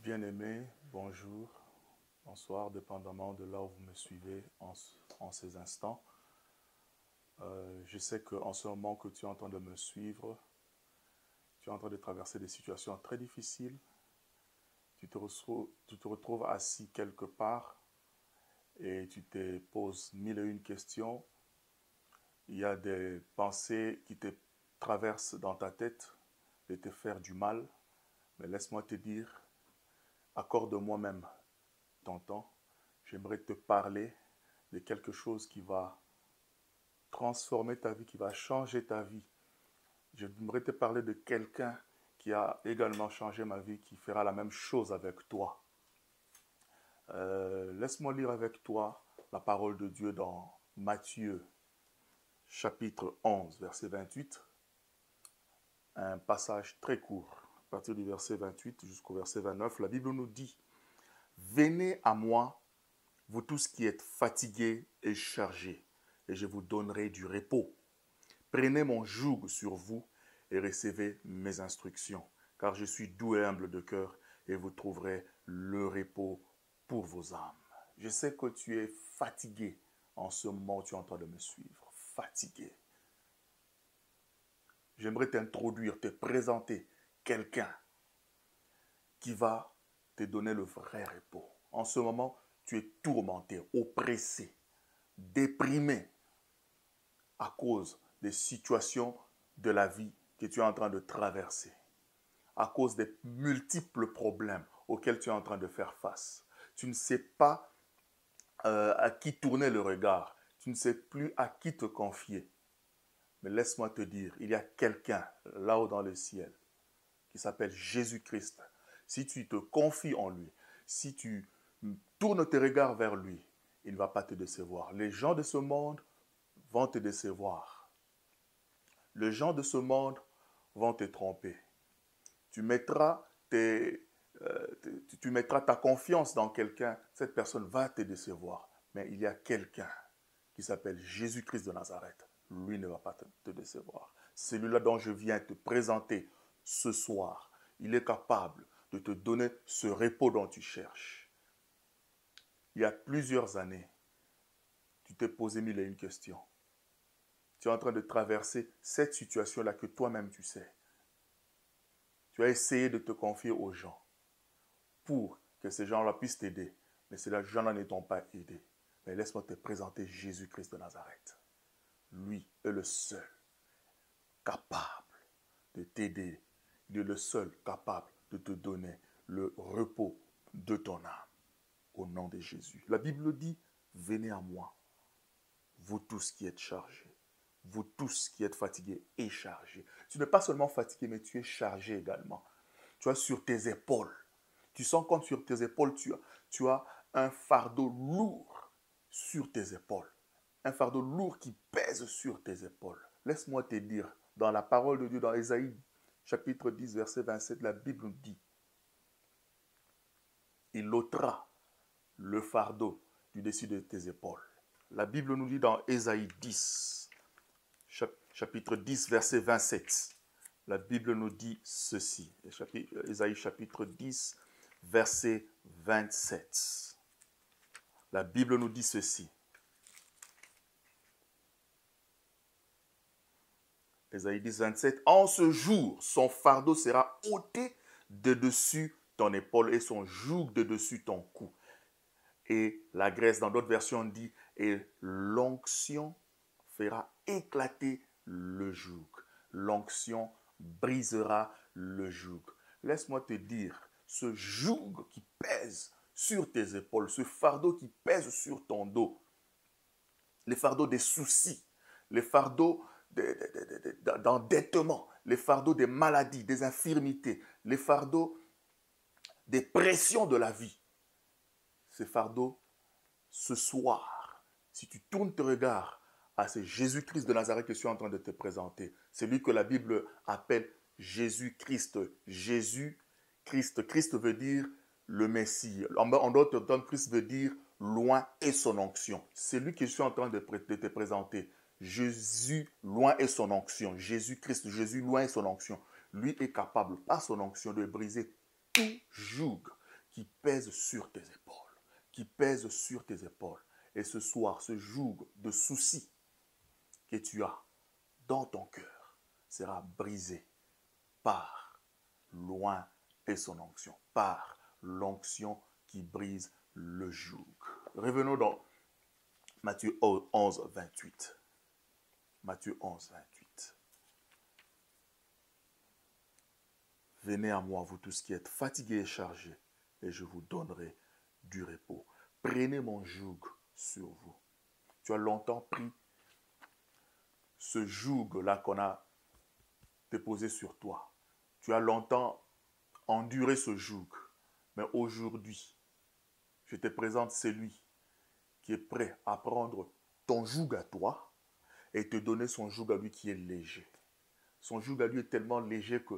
Bien-aimés, bonjour, bonsoir, dépendamment de là où vous me suivez en ces instants. Je sais qu'en ce moment que tu es en train de me suivre, tu es en train de traverser des situations très difficiles. Tu te retrouves assis quelque part et tu te poses mille et une questions. Il y a des pensées qui te traversent dans ta tête de te faire du mal. Mais laisse-moi te dire, accorde-moi même ton temps. J'aimerais te parler de quelque chose qui va transformer ta vie, qui va changer ta vie. J'aimerais te parler de quelqu'un qui a également changé ma vie, qui fera la même chose avec toi. Laisse-moi lire avec toi la parole de Dieu dans Matthieu, chapitre 11, verset 28. Un passage très court, à partir du verset 28 jusqu'au verset 29. La Bible nous dit, « Venez à moi, vous tous qui êtes fatigués et chargés, et je vous donnerai du repos. Prenez mon joug sur vous et recevez mes instructions, car je suis doux et humble de cœur, et vous trouverez le repos pour vos âmes. » Je sais que tu es fatigué en ce moment où tu es en train de me suivre. Fatigué. J'aimerais t'introduire, te présenter quelqu'un qui va te donner le vrai repos. En ce moment, tu es tourmenté, oppressé, déprimé à cause des situations de la vie que tu es en train de traverser, à cause des multiples problèmes auxquels tu es en train de faire face. Tu ne sais pas à qui tourner le regard, tu ne sais plus à qui te confier. Mais laisse-moi te dire, il y a quelqu'un là-haut dans le ciel qui s'appelle Jésus-Christ. Si tu te confies en lui, si tu tournes tes regards vers lui, il ne va pas te décevoir. Les gens de ce monde vont te décevoir. Les gens de ce monde vont te tromper. Tu mettras ta confiance dans quelqu'un, cette personne va te décevoir. Mais il y a quelqu'un qui s'appelle Jésus-Christ de Nazareth. Lui ne va pas te décevoir. Celui-là dont je viens te présenter ce soir, il est capable de te donner ce repos dont tu cherches. Il y a plusieurs années, tu t'es posé mille et une questions. Tu es en train de traverser cette situation-là que toi-même tu sais. Tu as essayé de te confier aux gens pour que ces gens-là puissent t'aider. Mais ces gens-là ne t'ont pas aidé. Mais laisse-moi te présenter Jésus-Christ de Nazareth. Lui est le seul capable de t'aider. Il est le seul capable de te donner le repos de ton âme. Au nom de Jésus. La Bible dit, venez à moi, vous tous qui êtes chargés, vous tous qui êtes fatigués et chargés. Tu n'es pas seulement fatigué, mais tu es chargé également. Tu as sur tes épaules. Tu sens comme sur tes épaules, tu as un fardeau lourd sur tes épaules. Un fardeau lourd qui pèse sur tes épaules. Laisse-moi te dire, dans la parole de Dieu, dans Ésaïe, chapitre 10, verset 27, la Bible nous dit, il ôtera le fardeau du dessus de tes épaules. La Bible nous dit dans Ésaïe 10, chapitre 10, verset 27. La Bible nous dit ceci. Ésaïe chapitre 10, verset 27. La Bible nous dit ceci. Ésaïe 10, 27. En ce jour, son fardeau sera ôté de dessus ton épaule et son joug de dessus ton cou. Et la Grèce, dans d'autres versions, dit, et l'onction fera éclater le joug. L'onction brisera le joug. Laisse-moi te dire, ce joug qui pèse sur tes épaules, ce fardeau qui pèse sur ton dos, les fardeaux des soucis, les fardeaux d'endettement, les fardeaux des maladies, des infirmités, les fardeaux des pressions de la vie, ces fardeaux, ce soir, si tu tournes tes regards à ce Jésus-Christ de Nazareth que je suis en train de te présenter, c'est lui que la Bible appelle Jésus-Christ. Jésus-Christ. Christ veut dire le Messie. En d'autres termes, Christ veut dire loin est son onction. C'est lui que je suis en train de te présenter. Jésus, loin est son onction. Jésus-Christ, Jésus, loin est son onction. Lui est capable, par son onction, de briser tout joug qui pèse sur tes épaules, qui pèse sur tes épaules. Et ce soir, ce joug de soucis que tu as dans ton cœur sera brisé par loin et son onction, par l'onction qui brise le joug. Revenons dans Matthieu 11, 28. Matthieu 11, 28. Venez à moi, vous tous qui êtes fatigués et chargés, et je vous donnerai du repos. Prenez mon joug sur vous. Tu as longtemps pris ce joug-là qu'on a déposé sur toi. Tu as longtemps enduré ce joug. Mais aujourd'hui, je te présente celui qui est prêt à prendre ton joug à toi et te donner son joug à lui qui est léger. Son joug à lui est tellement léger que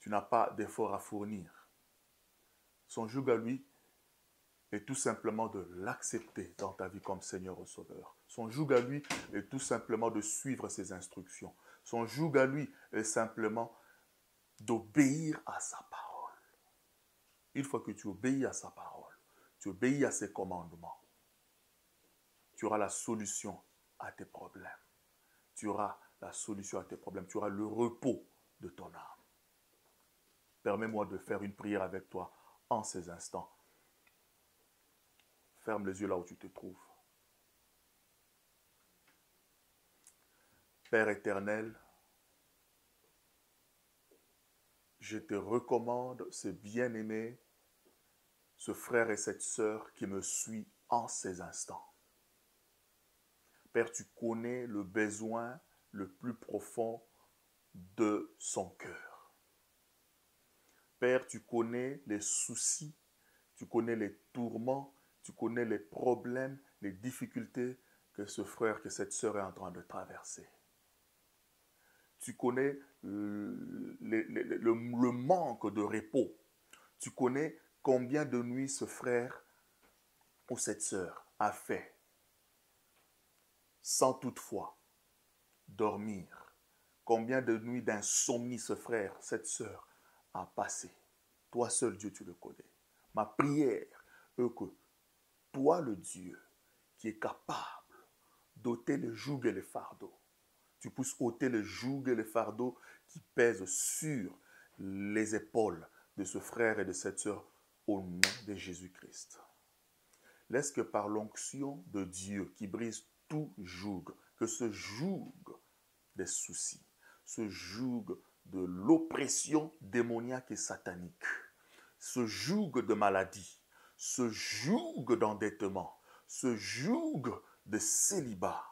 tu n'as pas d'effort à fournir. Son joug à lui est tout simplement de l'accepter dans ta vie comme Seigneur et Sauveur. Son joug à lui est tout simplement de suivre ses instructions. Son joug à lui est simplement d'obéir à sa parole. Une fois que tu obéis à sa parole, tu obéis à ses commandements, tu auras la solution à tes problèmes. Tu auras la solution à tes problèmes. Tu auras le repos de ton âme. Permets-moi de faire une prière avec toi en ces instants. Ferme les yeux là où tu te trouves. Père éternel, je te recommande ce bien-aimé, ce frère et cette sœur qui me suit en ces instants. Père, tu connais le besoin le plus profond de son cœur. Père, tu connais les soucis, tu connais les tourments, tu connais les problèmes, les difficultés que ce frère, que cette sœur est en train de traverser. Tu connais le manque de repos. Tu connais combien de nuits ce frère ou cette sœur a fait sans toutefois dormir. Combien de nuits d'insomnie ce frère, cette sœur a passé. Toi seul, Dieu, tu le connais. Ma prière est que toi, le Dieu, qui est capable d'ôter le joug et le fardeau, tu puisses ôter le joug et le fardeau qui pèsent sur les épaules de ce frère et de cette sœur au nom de Jésus-Christ. Laisse que par l'onction de Dieu qui brise tout joug, que ce joug des soucis, ce joug de l'oppression démoniaque et satanique, ce joug de maladie, ce joug d'endettement, ce joug de célibat.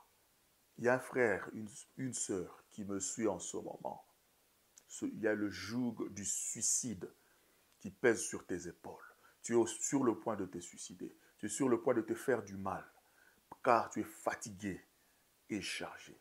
Il y a un frère, une sœur qui me suit en ce moment. Il y a le joug du suicide qui pèse sur tes épaules. Tu es sur le point de te suicider. Tu es sur le point de te faire du mal, car tu es fatigué et chargé.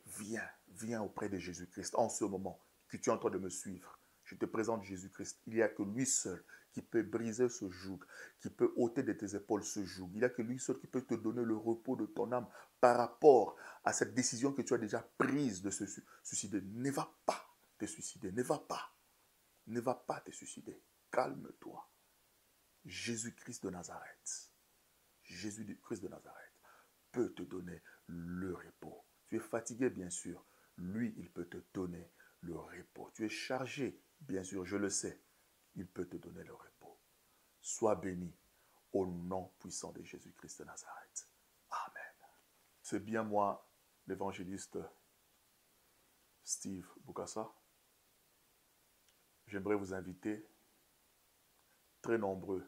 Viens auprès de Jésus-Christ en ce moment que tu es en train de me suivre. Je te présente Jésus-Christ. Il n'y a que lui seul qui peut briser ce joug, qui peut ôter de tes épaules ce joug. Il n'y a que lui seul qui peut te donner le repos de ton âme par rapport à cette décision que tu as déjà prise de se suicider. Ne va pas te suicider. Ne va pas. Ne va pas te suicider. Calme-toi. Jésus-Christ de Nazareth. Jésus-Christ de Nazareth peut te donner le repos. Tu es fatigué, bien sûr. Lui, il peut te donner le repos. Tu es chargé, bien sûr, je le sais. Il peut te donner le repos. Sois béni au nom puissant de Jésus-Christ de Nazareth. Amen. C'est bien moi, l'évangéliste Steve Bukasa. J'aimerais vous inviter, très nombreux,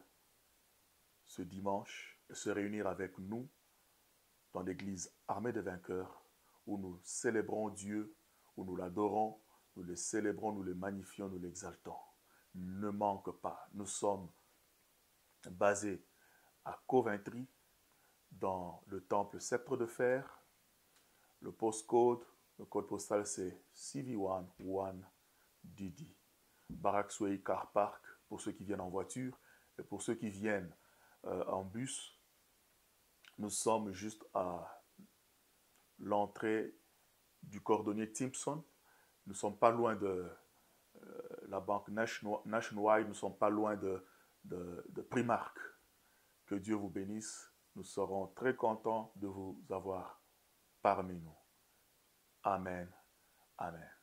ce dimanche, à se réunir avec nous dans l'église Armée des Vainqueurs, où nous célébrons Dieu, où nous l'adorons, nous le célébrons, nous le magnifions, nous l'exaltons. Ne manque pas, nous sommes basés à Coventry, dans le temple Sceptre de Fer. Le postcode, le code postal c'est CV1-1DD. Baraksway Car Park pour ceux qui viennent en voiture et pour ceux qui viennent en bus. Nous sommes juste à l'entrée du cordonnier Timpson. Nous ne sommes pas loin de la banque Nationwide, nous ne sommes pas loin de de Primark. Que Dieu vous bénisse. Nous serons très contents de vous avoir parmi nous. Amen. Amen.